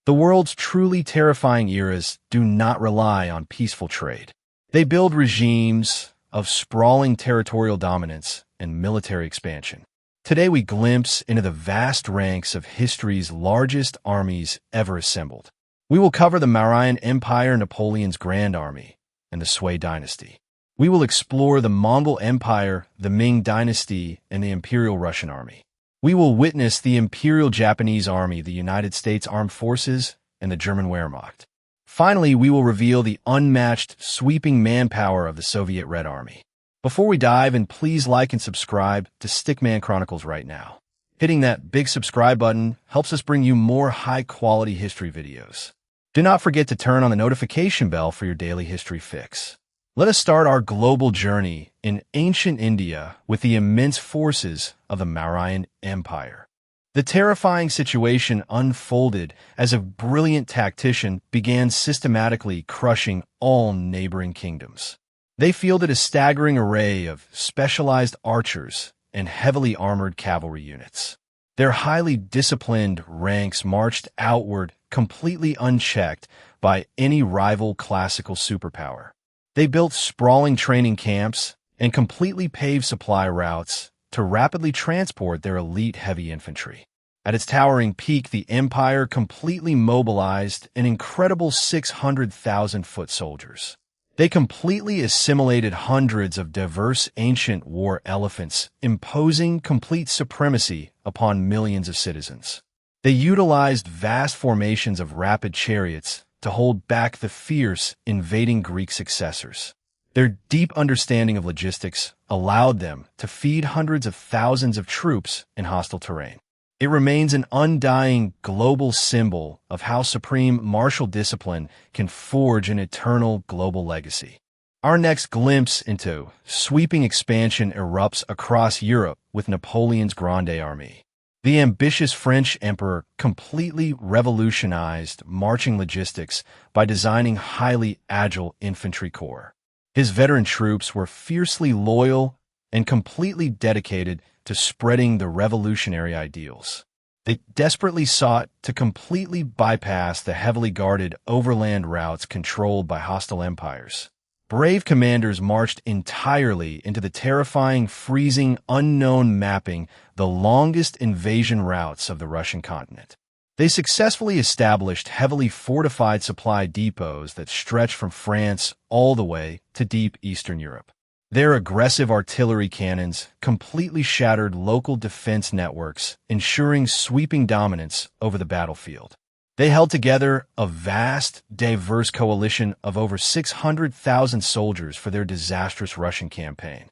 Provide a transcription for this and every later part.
The world's truly terrifying eras do not rely on peaceful trade. They build regimes of sprawling territorial dominance and military expansion. Today we glimpse into the vast ranks of history's largest armies ever assembled. We will cover the Mauryan Empire, Napoleon's Grand Army, and the Sui dynasty. We will explore the Mongol Empire, the Ming dynasty, and the Imperial Russian Army. We will witness the Imperial Japanese Army, the United States Armed Forces, and the German Wehrmacht. Finally, we will reveal the unmatched, sweeping manpower of the Soviet Red Army. Before we dive in, please like and subscribe to Stickman Chronicles right now. Hitting that big subscribe button helps us bring you more high-quality history videos. Do not forget to turn on the notification bell for your daily history fix. Let us start our global journey in ancient India with the immense forces of the Mauryan Empire. The terrifying situation unfolded as a brilliant tactician began systematically crushing all neighboring kingdoms. They fielded a staggering array of specialized archers and heavily armored cavalry units. Their highly disciplined ranks marched outward completely unchecked by any rival classical superpower. They built sprawling training camps and completely paved supply routes to rapidly transport their elite heavy infantry. At its towering peak, the empire completely mobilized an incredible 600,000 foot soldiers. They completely assimilated hundreds of diverse ancient war elephants, imposing complete supremacy upon millions of citizens. They utilized vast formations of rapid chariots to hold back the fierce, invading Greek successors. Their deep understanding of logistics allowed them to feed hundreds of thousands of troops in hostile terrain. It remains an undying global symbol of how supreme martial discipline can forge an eternal global legacy. Our next glimpse into sweeping expansion erupts across Europe with Napoleon's Grande Armée. The ambitious French emperor completely revolutionized marching logistics by designing highly agile infantry corps. His veteran troops were fiercely loyal and completely dedicated to spreading the revolutionary ideals. They desperately sought to completely bypass the heavily guarded overland routes controlled by hostile empires. Brave commanders marched entirely into the terrifying, freezing, unknown mapping the longest invasion routes of the Russian continent. They successfully established heavily fortified supply depots that stretched from France all the way to deep Eastern Europe. Their aggressive artillery cannons completely shattered local defense networks, ensuring sweeping dominance over the battlefield. They held together a vast, diverse coalition of over 600,000 soldiers for their disastrous Russian campaign.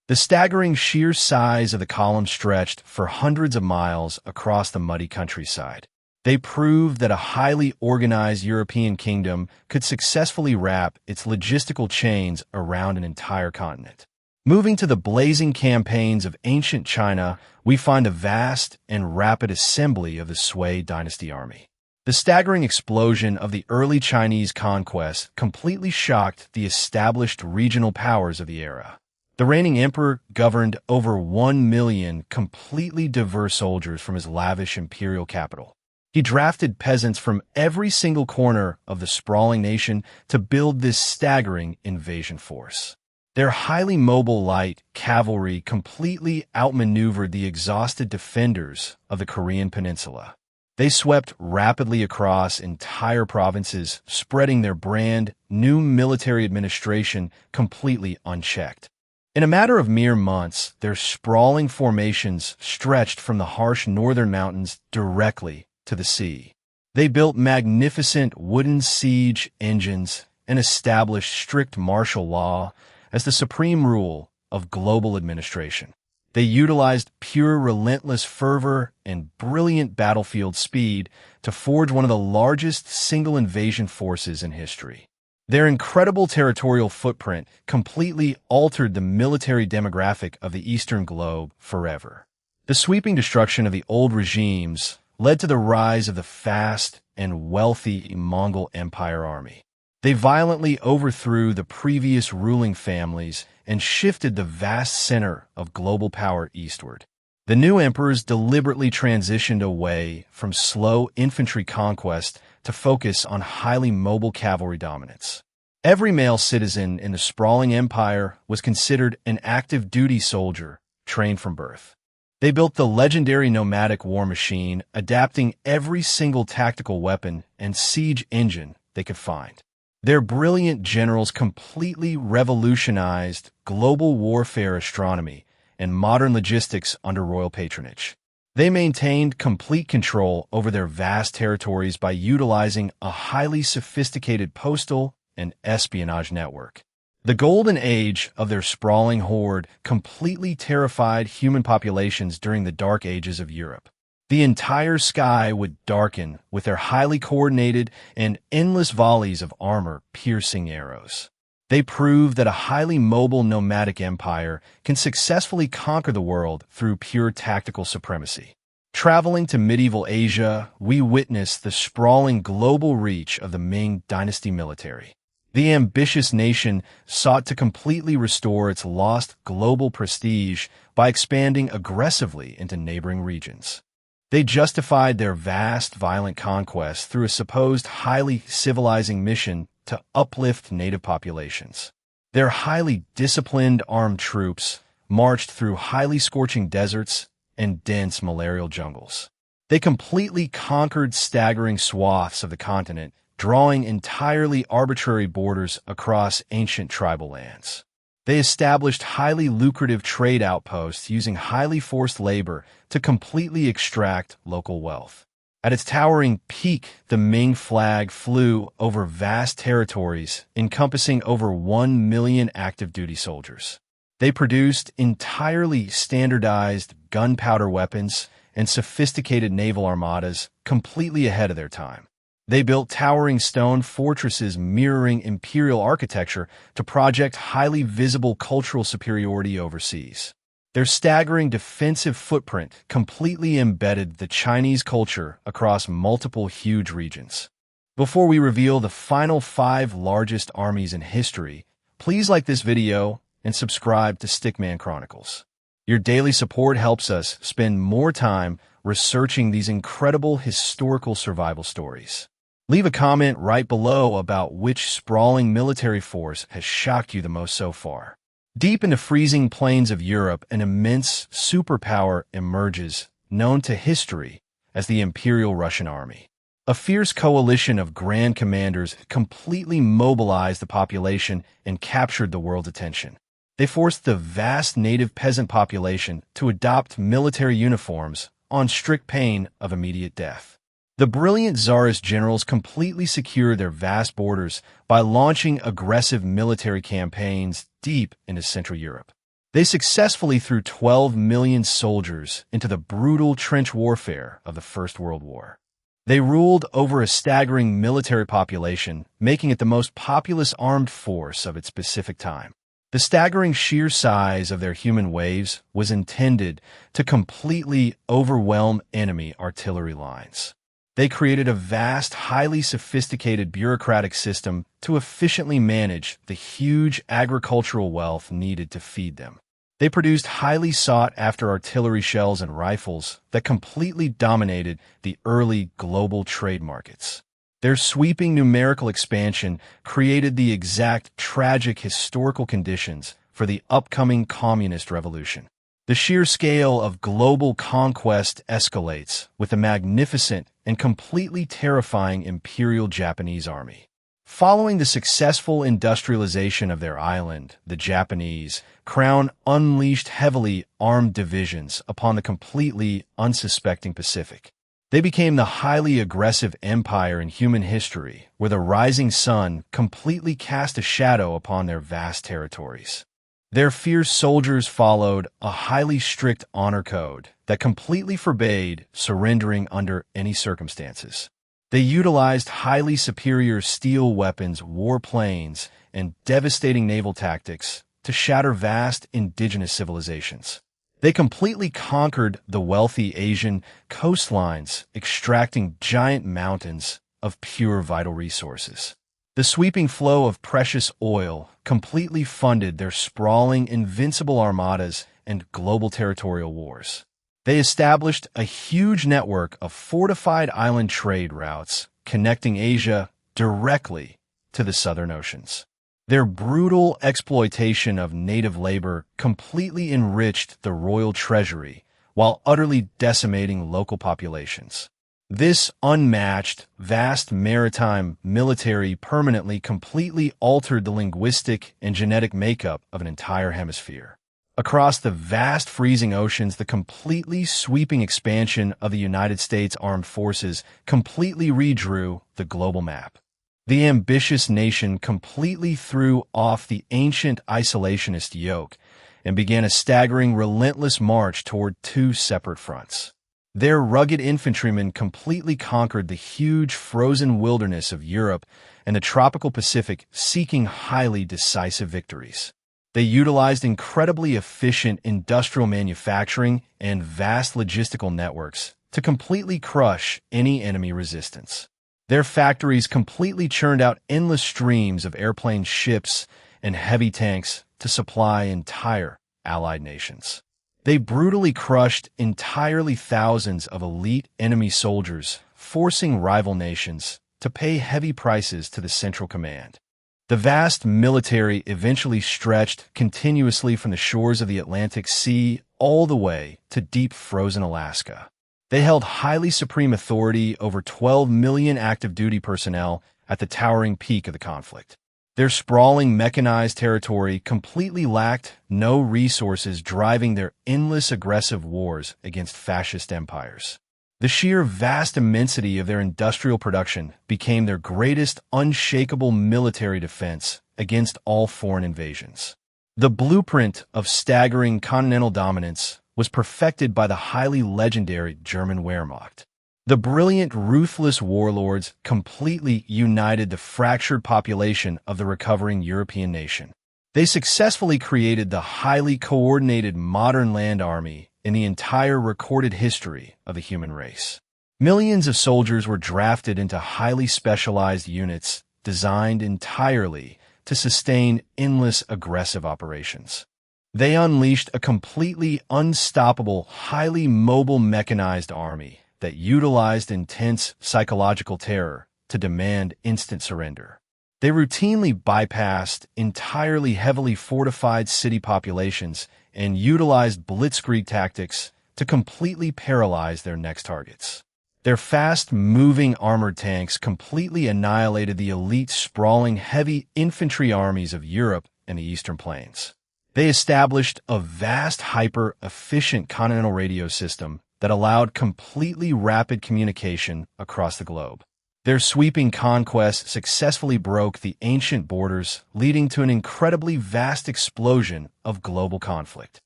The staggering sheer size of the column stretched for hundreds of miles across the muddy countryside. They proved that a highly organized European kingdom could successfully wrap its logistical chains around an entire continent. Moving to the blazing campaigns of ancient China, we find a vast and rapid assembly of the Sui dynasty army. The staggering explosion of the early Chinese conquest completely shocked the established regional powers of the era. The reigning emperor governed over 1 million completely diverse soldiers from his lavish imperial capital. He drafted peasants from every single corner of the sprawling nation to build this staggering invasion force. Their highly mobile light cavalry completely outmaneuvered the exhausted defenders of the Korean peninsula. They swept rapidly across entire provinces, spreading their brand new military administration completely unchecked. In a matter of mere months, their sprawling formations stretched from the harsh northern mountains directly to the sea. They built magnificent wooden siege engines and established strict martial law as the supreme rule of global administration. They utilized pure relentless fervor and brilliant battlefield speed to forge one of the largest single invasion forces in history. Their incredible territorial footprint completely altered the military demographic of the Eastern globe forever. The sweeping destruction of the old regimes led to the rise of the fast and wealthy Mongol Empire army. They violently overthrew the previous ruling families and shifted the vast center of global power eastward. The new emperors deliberately transitioned away from slow infantry conquest to focus on highly mobile cavalry dominance. Every male citizen in the sprawling empire was considered an active duty soldier, trained from birth. They built the legendary nomadic war machine, adapting every single tactical weapon and siege engine they could find. Their brilliant generals completely revolutionized global warfare astronomy and modern logistics under royal patronage. They maintained complete control over their vast territories by utilizing a highly sophisticated postal and espionage network. The golden age of their sprawling horde completely terrified human populations during the Dark Ages of Europe. The entire sky would darken with their highly coordinated and endless volleys of armor-piercing arrows. They proved that a highly mobile nomadic empire can successfully conquer the world through pure tactical supremacy. Traveling to medieval Asia, we witnessed the sprawling global reach of the Ming Dynasty military. The ambitious nation sought to completely restore its lost global prestige by expanding aggressively into neighboring regions. They justified their vast, violent conquest through a supposed highly civilizing mission to uplift native populations. Their highly disciplined armed troops marched through highly scorching deserts and dense malarial jungles. They completely conquered staggering swaths of the continent, drawing entirely arbitrary borders across ancient tribal lands. They established highly lucrative trade outposts using highly forced labor to completely extract local wealth. At its towering peak, the Ming flag flew over vast territories, encompassing over 1 million active duty soldiers. They produced entirely standardized gunpowder weapons and sophisticated naval armadas completely ahead of their time. They built towering stone fortresses mirroring imperial architecture to project highly visible cultural superiority overseas. Their staggering defensive footprint completely embedded the Chinese culture across multiple huge regions. Before we reveal the final 5 largest armies in history, please like this video and subscribe to Stickman Chronicles. Your daily support helps us spend more time researching these incredible historical survival stories. Leave a comment right below about which sprawling military force has shocked you the most so far. Deep in the freezing plains of Europe, an immense superpower emerges, known to history as the Imperial Russian Army. A fierce coalition of grand commanders completely mobilized the population and captured the world's attention. They forced the vast native peasant population to adopt military uniforms on strict pain of immediate death. The brilliant Tsarist generals completely secured their vast borders by launching aggressive military campaigns deep into Central Europe. They successfully threw 12 million soldiers into the brutal trench warfare of the First World War. They ruled over a staggering military population, making it the most populous armed force of its specific time. The staggering sheer size of their human waves was intended to completely overwhelm enemy artillery lines. They created a vast, highly sophisticated bureaucratic system to efficiently manage the huge agricultural wealth needed to feed them. They produced highly sought-after artillery shells and rifles that completely dominated the early global trade markets. Their sweeping numerical expansion created the exact tragic historical conditions for the upcoming communist revolution. The sheer scale of global conquest escalates with the magnificent and completely terrifying Imperial Japanese Army. Following the successful industrialization of their island, the Japanese Crown unleashed heavily armed divisions upon the completely unsuspecting Pacific. They became the highly aggressive empire in human history, where the rising sun completely cast a shadow upon their vast territories. Their fierce soldiers followed a highly strict honor code that completely forbade surrendering under any circumstances. They utilized highly superior steel weapons, warplanes, and devastating naval tactics to shatter vast indigenous civilizations. They completely conquered the wealthy Asian coastlines, extracting giant mountains of pure vital resources. The sweeping flow of precious oil completely funded their sprawling, invincible armadas and global territorial wars. They established a huge network of fortified island trade routes, connecting Asia directly to the southern oceans. Their brutal exploitation of native labor completely enriched the royal treasury while utterly decimating local populations. This unmatched, vast maritime military permanently completely altered the linguistic and genetic makeup of an entire hemisphere. Across the vast freezing oceans, the completely sweeping expansion of the United States Armed Forces completely redrew the global map. The ambitious nation completely threw off the ancient isolationist yoke and began a staggering, relentless march toward two separate fronts. Their rugged infantrymen completely conquered the huge frozen wilderness of Europe and the tropical Pacific, seeking highly decisive victories. They utilized incredibly efficient industrial manufacturing and vast logistical networks to completely crush any enemy resistance. Their factories completely churned out endless streams of airplane ships and heavy tanks to supply entire allied nations. They brutally crushed entirely thousands of elite enemy soldiers, forcing rival nations to pay heavy prices to the Central Command. The vast military eventually stretched continuously from the shores of the Atlantic Sea all the way to deep frozen Alaska. They held highly supreme authority over 12 million active duty personnel at the towering peak of the conflict. Their sprawling mechanized territory completely lacked no resources, driving their endless aggressive wars against fascist empires. The sheer vast immensity of their industrial production became their greatest unshakable military defense against all foreign invasions. The blueprint of staggering continental dominance was perfected by the highly legendary German Wehrmacht. The brilliant, ruthless warlords completely united the fractured population of the recovering European nation. They successfully created the highly coordinated modern land army in the entire recorded history of the human race. Millions of soldiers were drafted into highly specialized units designed entirely to sustain endless aggressive operations. They unleashed a completely unstoppable, highly mobile mechanized army that utilized intense psychological terror to demand instant surrender. They routinely bypassed entirely heavily fortified city populations and utilized Blitzkrieg tactics to completely paralyze their next targets. Their fast-moving armored tanks completely annihilated the elite, sprawling, heavy infantry armies of Europe and the Eastern Plains. They established a vast, hyper-efficient continental radio system that allowed completely rapid communication across the globe. Their sweeping conquest successfully broke the ancient borders, leading to an incredibly vast explosion of global conflict.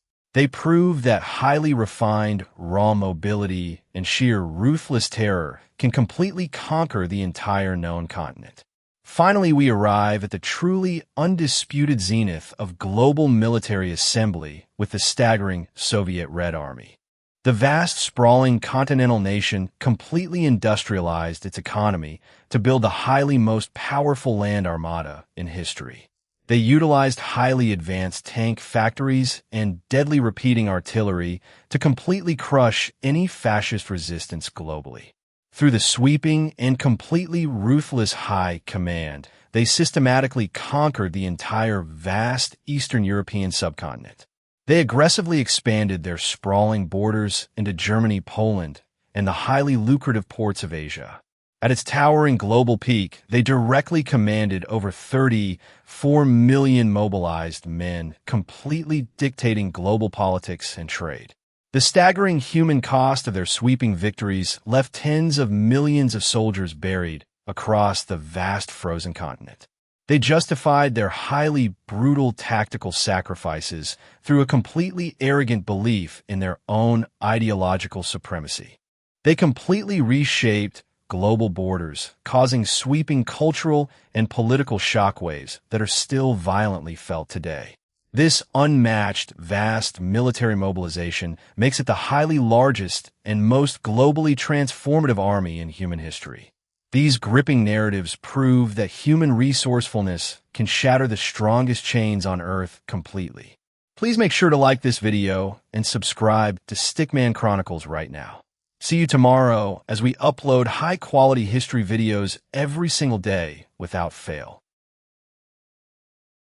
They proved that highly refined, raw mobility and sheer ruthless terror can completely conquer the entire known continent. Finally, we arrive at the truly undisputed zenith of global military assembly with the staggering Soviet Red Army. The vast, sprawling continental nation completely industrialized its economy to build the highly most powerful land armada in history. They utilized highly advanced tank factories and deadly repeating artillery to completely crush any fascist resistance globally. Through the sweeping and completely ruthless high command, they systematically conquered the entire vast Eastern European subcontinent. They aggressively expanded their sprawling borders into Germany, Poland, and the highly lucrative ports of Asia. At its towering global peak, they directly commanded over 34 million mobilized men, completely dictating global politics and trade. The staggering human cost of their sweeping victories left tens of millions of soldiers buried across the vast frozen continent. They justified their highly brutal tactical sacrifices through a completely arrogant belief in their own ideological supremacy. They completely reshaped global borders, causing sweeping cultural and political shockwaves that are still violently felt today. This unmatched, vast military mobilization makes it the highly largest and most globally transformative army in human history. These gripping narratives prove that human resourcefulness can shatter the strongest chains on Earth completely. Please make sure to like this video and subscribe to Stickman Chronicles right now. See you tomorrow as we upload high-quality history videos every single day without fail.